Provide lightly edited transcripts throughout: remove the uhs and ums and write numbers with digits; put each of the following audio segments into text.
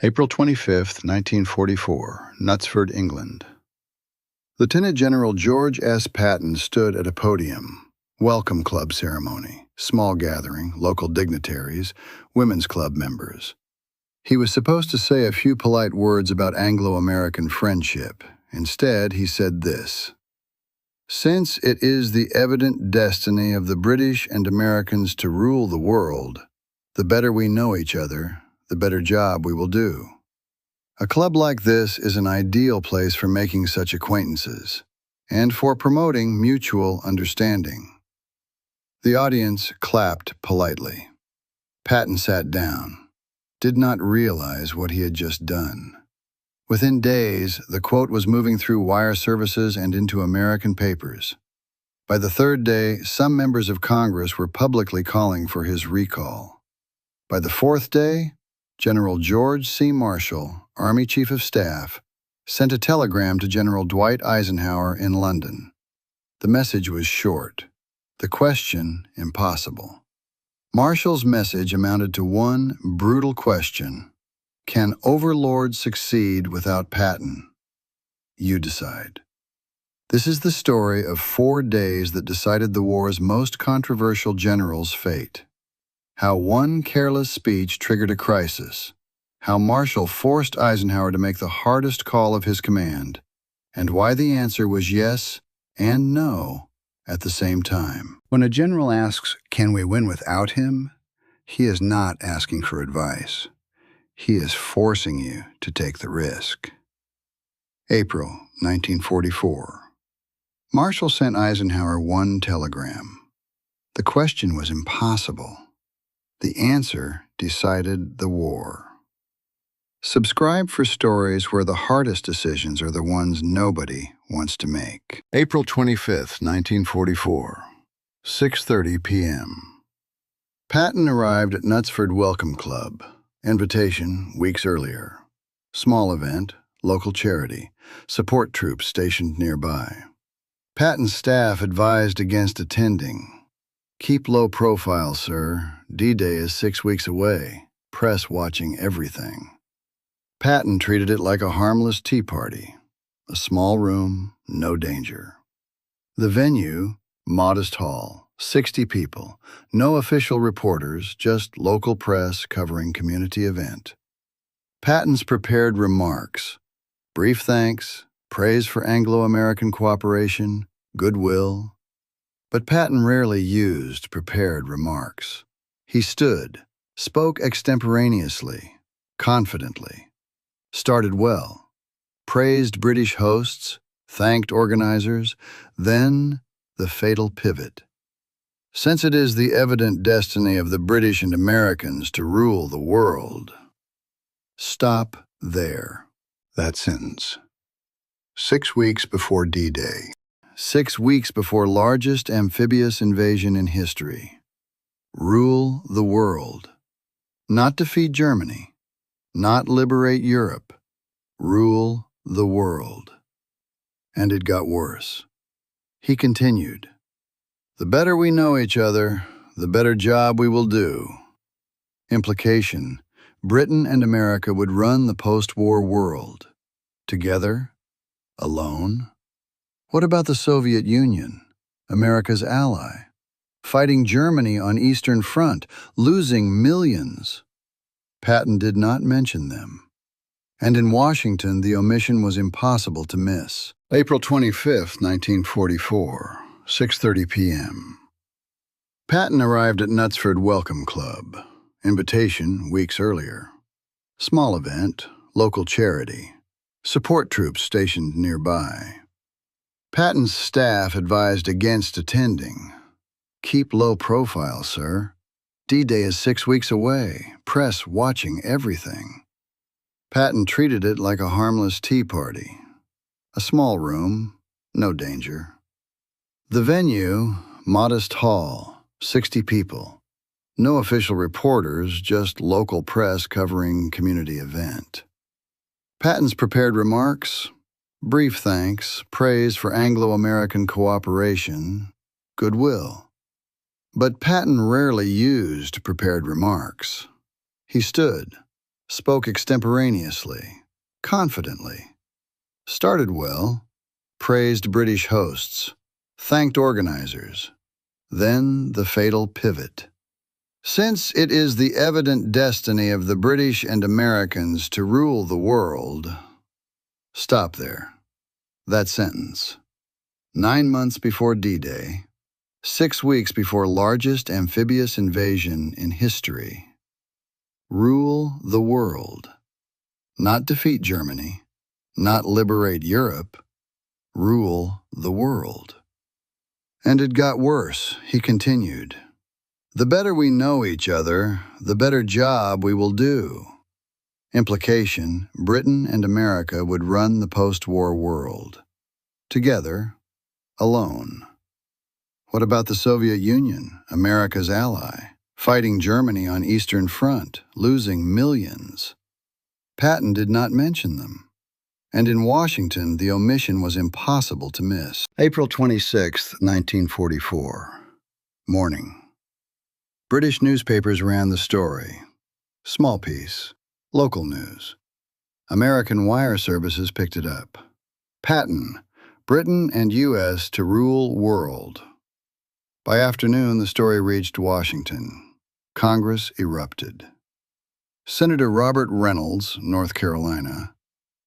April 25, 1944, Knutsford, England. Lieutenant General George S. Patton stood at a podium. Welcome club ceremony, small gathering, local dignitaries, women's club members. He was supposed to say a few polite words about Anglo-American friendship. Instead, he said this: "Since it is the evident destiny of the British and Americans to rule the world, the better we know each other, the better job we will do." A club like this is an ideal place for making such acquaintances and for promoting mutual understanding. The audience clapped politely. Patton sat down, did not realize what he had just done. Within days, the quote was moving through wire services and into American papers. By the third day, some members of Congress were publicly calling for his recall. By the fourth day, General George C. Marshall, Army Chief of Staff, sent a telegram to General Dwight Eisenhower in London. The message was short, the question impossible. Marshall's message amounted to one brutal question: can Overlord succeed without Patton? You decide. This is the story of 4 days that decided the war's most controversial general's fate. How one careless speech triggered a crisis, how Marshall forced Eisenhower to make the hardest call of his command, and why the answer was yes and no at the same time. When a general asks, "Can we win without him?" he is not asking for advice. He is forcing you to take the risk. April 1944. Marshall sent Eisenhower one telegram. The question was impossible. The answer decided the war. Subscribe for stories where the hardest decisions are the ones nobody wants to make. April 25, 1944, 6:30 p.m. Patton arrived at Knutsford Welcome Club. Invitation weeks earlier. Small event, local charity, support troops stationed nearby. Patton's staff advised against attending. "Keep low profile, sir. D-Day is 6 weeks away. Press watching everything." Patton treated it like a harmless tea party. A small room, no danger. The venue, modest hall, 60 people, no official reporters, just local press covering community event. Patton's prepared remarks: brief thanks, praise for Anglo-American cooperation, goodwill. But Patton rarely used prepared remarks. He stood, spoke extemporaneously, confidently, started well, praised British hosts, thanked organizers, then the fatal pivot. "Since it is the evident destiny of the British and Americans to rule the world." Stop there, that sentence. 6 weeks before D-Day. 6 weeks before largest amphibious invasion in history. Rule the world. Not defeat Germany. Not liberate Europe. Rule the world. And it got worse. He continued, "The better we know each other, the better job we will do." Implication: Britain and America would run the post-war world. Together? Alone? What about the Soviet Union, America's ally, fighting Germany on Eastern Front, losing millions? Patton did not mention them. And in Washington, the omission was impossible to miss. April 25, 1944, 6:30 p.m. Patton arrived at Knutsford Welcome Club. Invitation weeks earlier. Small event, local charity, support troops stationed nearby. Patton's staff advised against attending. "Keep low profile, sir. D-Day is 6 weeks away. Press watching everything." Patton treated it like a harmless tea party. A small room, no danger. The venue, modest hall, 60 people. No official reporters, just local press covering community event. Patton's prepared remarks: brief thanks, praise for Anglo-American cooperation, goodwill. But Patton rarely used prepared remarks. He stood, spoke extemporaneously, confidently, started well, praised British hosts, thanked organizers. Then the fatal pivot. Since it is the evident destiny of the British and Americans to rule the world. Stop there. That sentence. 9 months before D-Day, 6 weeks before largest amphibious invasion in history. Rule the world. Not defeat Germany, not liberate Europe. Rule the world. And it got worse, he continued. The better we know each other, the better job we will do. Implication, Britain and America would run the post-war world. Together, alone. What about the Soviet Union, America's ally, fighting Germany on Eastern Front, losing millions? Patton did not mention them. And in Washington, the omission was impossible to miss. April 26, 1944. Morning. British newspapers ran the story. Small piece. Local news. American wire services picked it up. Patton, Britain and U.S. to rule world. By afternoon, the story reached Washington. Congress erupted. Senator Robert Reynolds, North Carolina.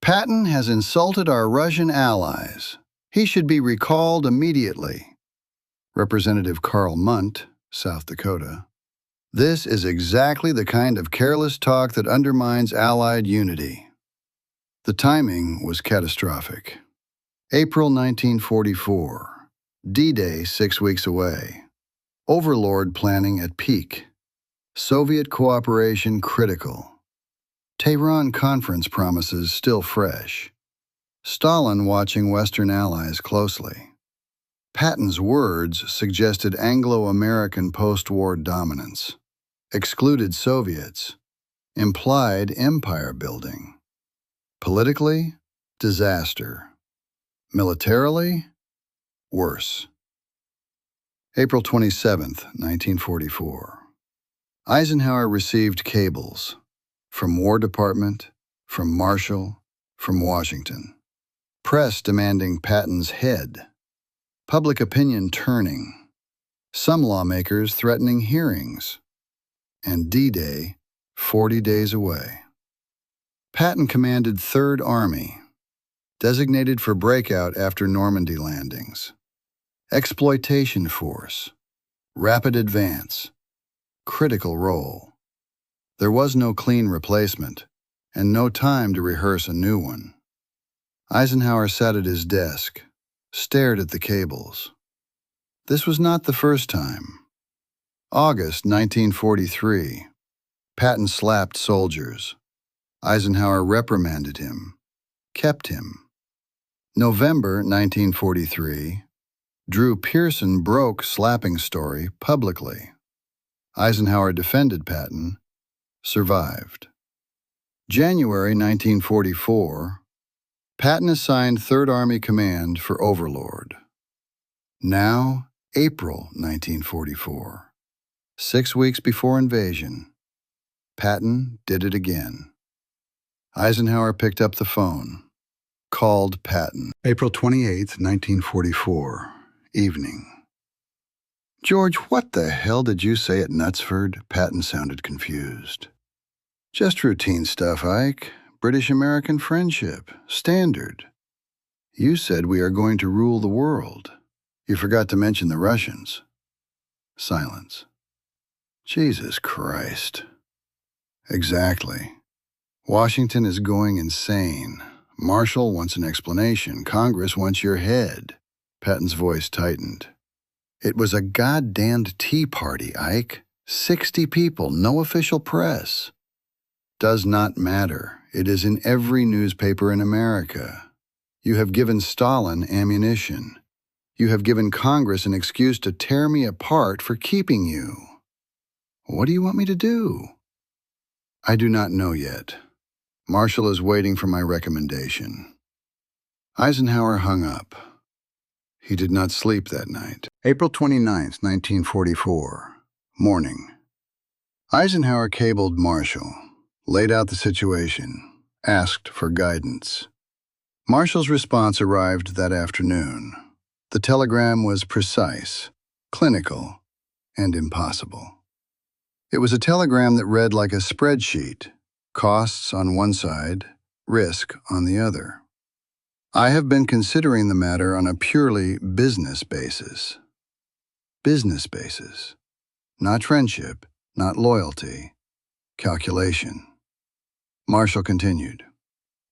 Patton has insulted our Russian allies. He should be recalled immediately. Representative Carl Munt, South Dakota. This is exactly the kind of careless talk that undermines Allied unity. The timing was catastrophic. April 1944. D-Day 6 weeks away. Overlord planning at peak. Soviet cooperation critical. Tehran conference promises still fresh. Stalin watching Western allies closely. Patton's words suggested Anglo-American post-war dominance. Excluded Soviets. Implied empire building. Politically, disaster. Militarily, worse. April 27, 1944. Eisenhower received cables. From War Department, from Marshall, from Washington. Press demanding Patton's head. Public opinion turning. Some lawmakers threatening hearings. And D-Day, 40 days away. Patton commanded 3rd Army, designated for breakout after Normandy landings. Exploitation force, rapid advance, critical role. There was no clean replacement, and no time to rehearse a new one. Eisenhower sat at his desk, stared at the cables. This was not the first time. August 1943. Patton slapped soldiers. Eisenhower reprimanded him, kept him. November 1943. Drew Pearson broke slapping story publicly. Eisenhower defended Patton, survived. January 1944. Patton assigned 3rd Army Command for Overlord. Now, April 1944. 6 weeks before invasion. Patton did it again. Eisenhower picked up the phone, called Patton. April 28, 1944, evening. George, what the hell did you say at Knutsford? Patton sounded confused. Just routine stuff, Ike. British-American friendship. Standard. You said we are going to rule the world. You forgot to mention the Russians. Silence. Jesus Christ. Exactly. Washington is going insane. Marshall wants an explanation. Congress wants your head. Patton's voice tightened. It was a goddamned tea party, Ike. 60 people, no official press. Does not matter. It is in every newspaper in America. You have given Stalin ammunition. You have given Congress an excuse to tear me apart for keeping you. What do you want me to do? I do not know yet. Marshall is waiting for my recommendation. Eisenhower hung up. He did not sleep that night. April 29, 1944. Morning. Eisenhower cabled Marshall. laid out the situation, asked for guidance. Marshall's response arrived that afternoon. The telegram was precise, clinical, and impossible. It was a telegram that read like a spreadsheet, costs on one side, risk on the other. I have been considering the matter on a purely business basis. Business basis. Not friendship, not loyalty. Calculation. Marshall continued.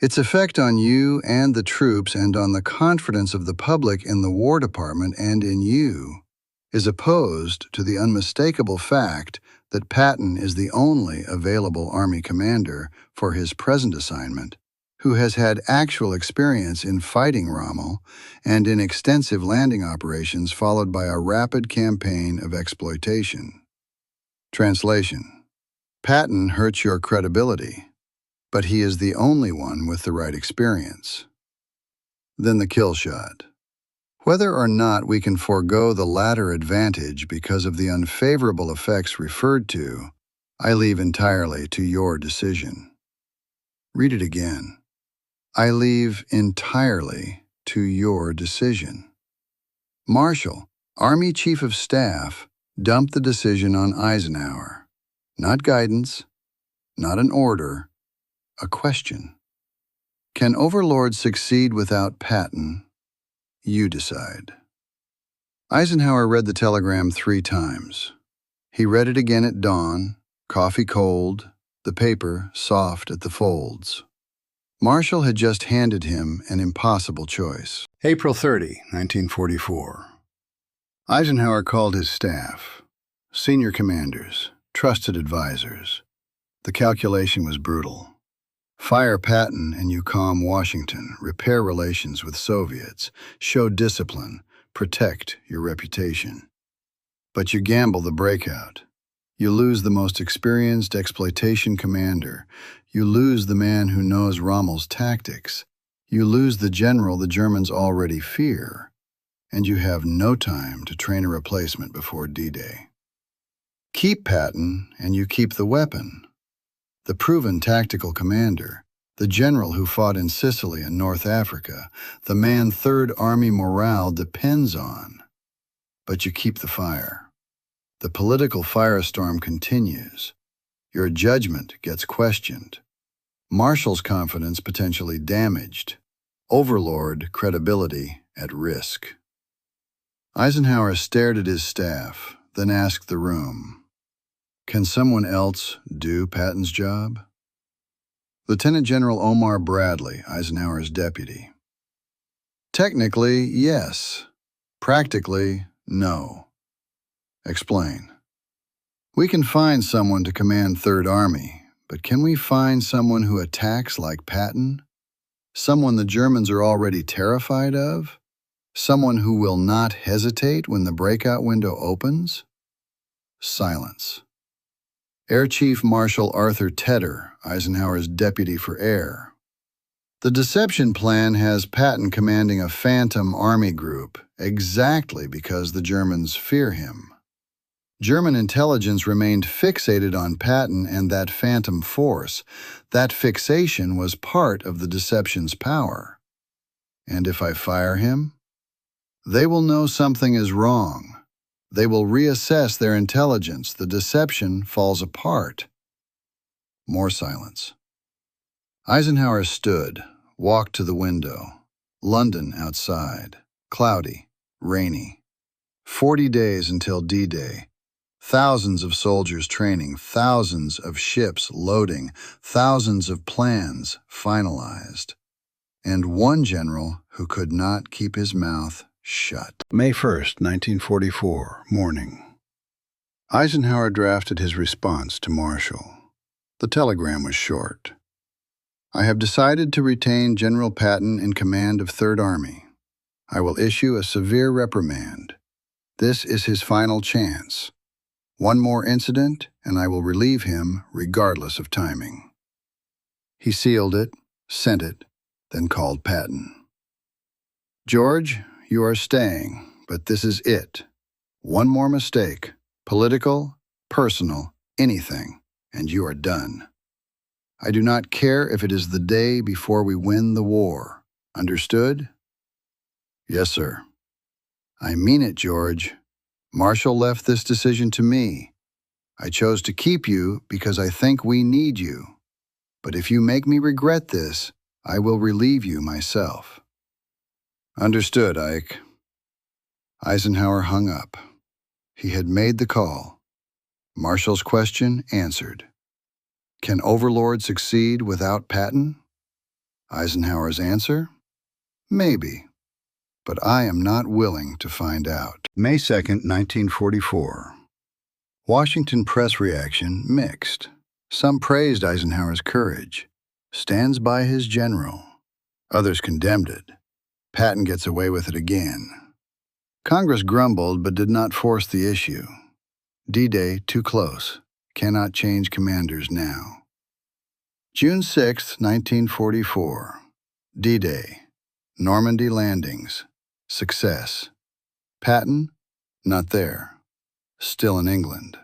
Its effect on you and the troops and on the confidence of the public in the War Department and in you is opposed to the unmistakable fact that Patton is the only available Army commander for his present assignment who has had actual experience in fighting Rommel and in extensive landing operations followed by a rapid campaign of exploitation. Translation. Patton hurts your credibility, but he is the only one with the right experience. Then the kill shot. Whether or not we can forego the latter advantage because of the unfavorable effects referred to, I leave entirely to your decision. Read it again. I leave entirely to your decision. Marshall, Army Chief of Staff, dumped the decision on Eisenhower. Not guidance, not an order, a question. Can Overlord succeed without Patton? You decide. Eisenhower read the telegram 3 times. He read it again at dawn, coffee cold, the paper soft at the folds. Marshall had just handed him an impossible choice. April 30, 1944. Eisenhower called his staff, senior commanders, trusted advisors. The calculation was brutal. Fire Patton and you calm Washington, repair relations with Soviets, show discipline, protect your reputation. But you gamble the breakout. You lose the most experienced exploitation commander. You lose the man who knows Rommel's tactics. You lose the general the Germans already fear. And you have no time to train a replacement before D-Day. Keep Patton and you keep the weapon. The proven tactical commander, the general who fought in Sicily and North Africa, the man Third Army morale depends on. But you keep the fire. The political firestorm continues. Your judgment gets questioned. Marshall's confidence potentially damaged. Overlord credibility at risk. Eisenhower stared at his staff, then asked the room, "Can someone else do Patton's job?" Lieutenant General Omar Bradley, Eisenhower's deputy. Technically, yes. Practically, no. Explain. We can find someone to command Third Army, but can we find someone who attacks like Patton? Someone the Germans are already terrified of? Someone who will not hesitate when the breakout window opens? Silence. Air Chief Marshal Arthur Tedder, Eisenhower's deputy for air. The deception plan has Patton commanding a phantom army group exactly because the Germans fear him. German intelligence remained fixated on Patton and that phantom force. That fixation was part of the deception's power. And if I fire him, they will know something is wrong. They will reassess their intelligence. The deception falls apart. More silence. Eisenhower stood, walked to the window. London outside. Cloudy, rainy. 40 days until D-Day. Thousands of soldiers training, thousands of ships loading, thousands of plans finalized. And one general who could not keep his mouth shut. May 1st, 1944, morning. Eisenhower drafted his response to Marshall. The telegram was short. I have decided to retain General Patton in command of Third Army. I will issue a severe reprimand. This is his final chance. One more incident, and I will relieve him regardless of timing. He sealed it, sent it, then called Patton. George, you are staying, but this is it. One more mistake, political, personal, anything, and you are done. I do not care if it is the day before we win the war. Understood? Yes, sir. I mean it, George. Marshall left this decision to me. I chose to keep you because I think we need you. But if you make me regret this, I will relieve you myself. Understood, Ike. Eisenhower hung up. He had made the call. Marshall's question answered. Can Overlord succeed without Patton? Eisenhower's answer? Maybe. But I am not willing to find out. May 2nd, 1944. Washington press reaction mixed. Some praised Eisenhower's courage. Stands by his general. Others condemned it. Patton gets away with it again. Congress grumbled but did not force the issue. D-Day too close. Cannot change commanders now. June 6, 1944. D-Day. Normandy landings. Success. Patton? Not there. Still in England.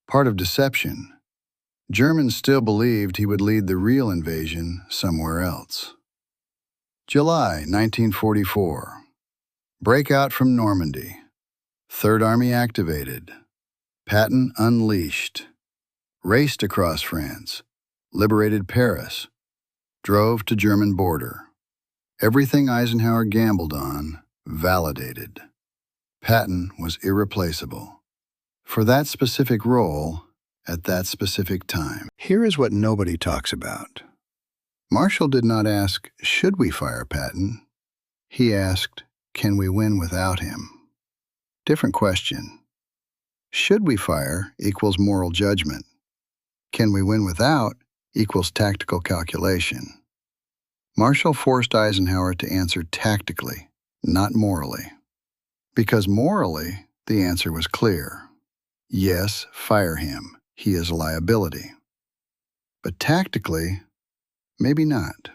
Part of deception. Germans still believed he would lead the real invasion somewhere else. July 1944. Breakout from Normandy. Third Army activated. Patton unleashed. Raced across France. Liberated Paris. Drove to German border. Everything Eisenhower gambled on, validated. Patton was irreplaceable. For that specific role, at that specific time. Here is what nobody talks about. Marshall did not ask, should we fire Patton? He asked, can we win without him? Different question. Should we fire equals moral judgment. Can we win without equals tactical calculation. Marshall forced Eisenhower to answer tactically, not morally. Because morally, the answer was clear. Yes, fire him. He is a liability. But tactically, maybe not.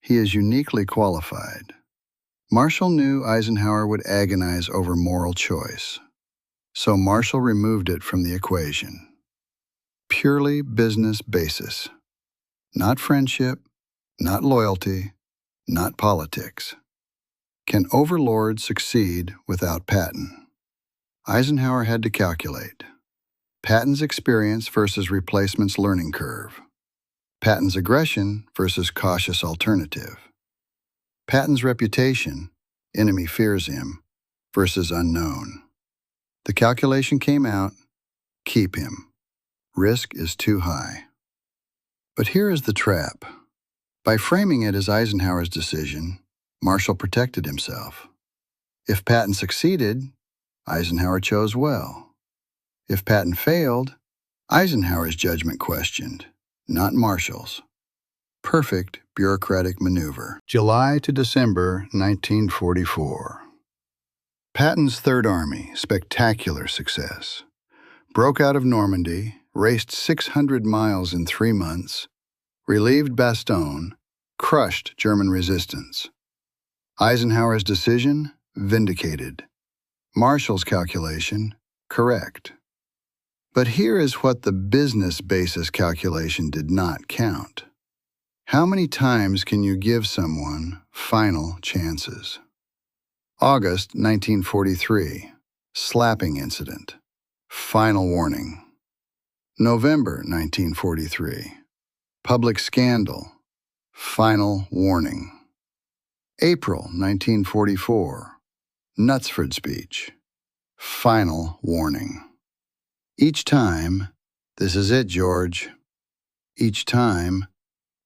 He is uniquely qualified. Marshall knew Eisenhower would agonize over moral choice. So Marshall removed it from the equation. Purely business basis. Not friendship, not loyalty, not politics. Can Overlord succeed without Patton? Eisenhower had to calculate. Patton's experience versus replacement's learning curve. Patton's aggression versus cautious alternative. Patton's reputation, enemy fears him, versus unknown. The calculation came out, keep him. Risk is too high. But here is the trap. By framing it as Eisenhower's decision, Marshall protected himself. If Patton succeeded, Eisenhower chose well. If Patton failed, Eisenhower's judgment questioned, not Marshall's. Perfect bureaucratic maneuver. July to December 1944. Patton's Third Army, spectacular success. Broke out of Normandy, raced 600 miles in 3 months, relieved Bastogne, crushed German resistance. Eisenhower's decision, vindicated. Marshall's calculation, correct. But here is what the business basis calculation did not count. How many times can you give someone final chances? August 1943, slapping incident. Final warning. November 1943, public scandal. Final warning. April 1944, Knutsford speech. Final warning. Each time, this is it, George. Each time,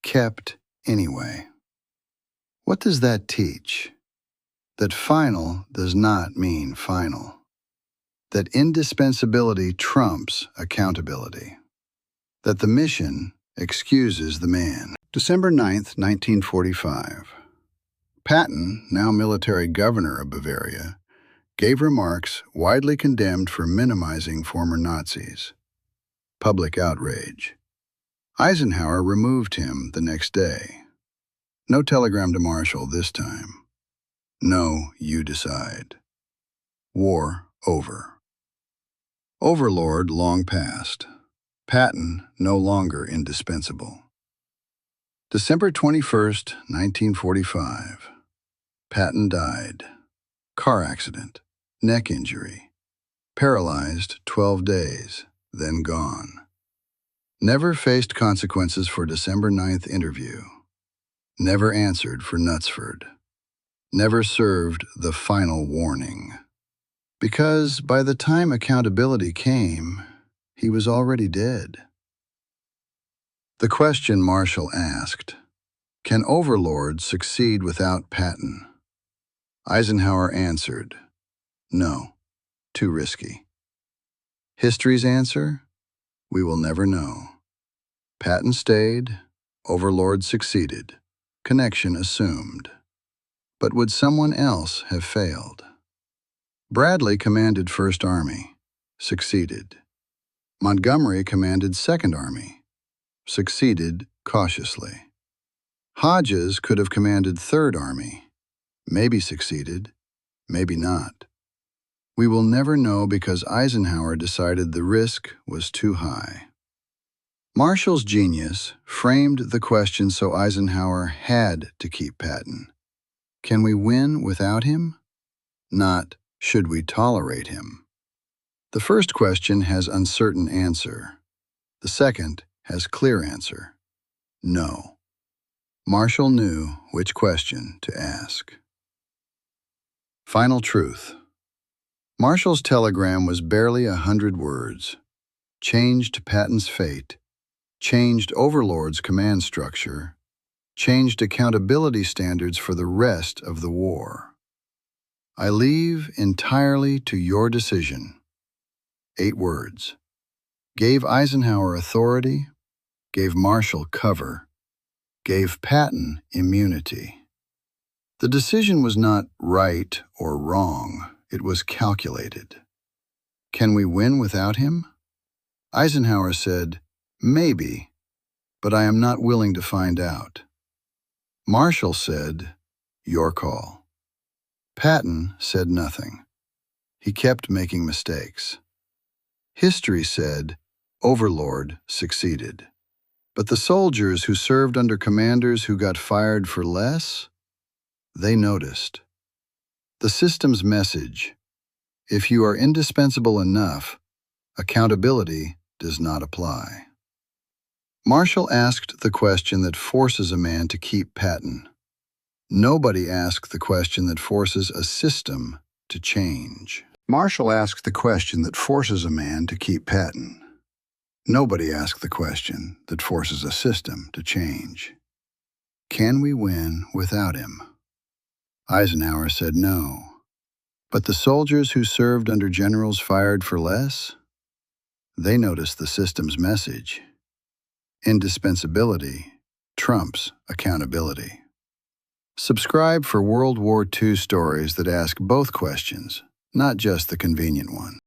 kept anyway. What does that teach? That final does not mean final. That indispensability trumps accountability. That the mission excuses the man. December 9th, 1945. Patton, now military governor of Bavaria, gave remarks widely condemned for minimizing former Nazis. Public outrage. Eisenhower removed him the next day. No telegram to Marshall this time. No, you decide. War over. Overlord long past. Patton no longer indispensable. December 21st, 1945. Patton died. Car accident. Neck injury. Paralyzed 12 days, then gone. Never faced consequences for December 9th interview. Never answered for Knutsford. Never served the final warning. Because by the time accountability came, he was already dead. The question Marshall asked, can Overlord succeed without Patton? Eisenhower answered, no, too risky. History's answer? We will never know. Patton stayed, Overlord succeeded, connection assumed. But would someone else have failed? Bradley commanded 1st Army, succeeded. Montgomery commanded 2nd Army, succeeded cautiously. Hodges could have commanded 3rd Army, maybe succeeded, maybe not. We will never know because Eisenhower decided the risk was too high. Marshall's genius framed the question so Eisenhower had to keep Patton. Can we win without him? Not, should we tolerate him? The first question has uncertain answer. The second has clear answer. No. Marshall knew which question to ask. Final truth. Marshall's telegram was barely 100 words. Changed Patton's fate. Changed Overlord's command structure. Changed accountability standards for the rest of the war. I leave entirely to your decision. 8 words. Gave Eisenhower authority, gave Marshall cover, gave Patton immunity. The decision was not right or wrong, it was calculated. Can we win without him? Eisenhower said, maybe, but I am not willing to find out. Marshall said, your call. Patton said nothing. He kept making mistakes. History said, Overlord succeeded. But the soldiers who served under commanders who got fired for less, they noticed. The system's message, if you are indispensable enough, accountability does not apply. Marshall asked the question that forces a man to keep Patton. Nobody asked the question that forces a system to change. Marshall asked the question that forces a man to keep Patton. Nobody asked the question that forces a system to change. Can we win without him? Eisenhower said no. But the soldiers who served under generals fired for less? They noticed the system's message. Indispensability trumps accountability. Subscribe for World War II stories that ask both questions, not just the convenient one.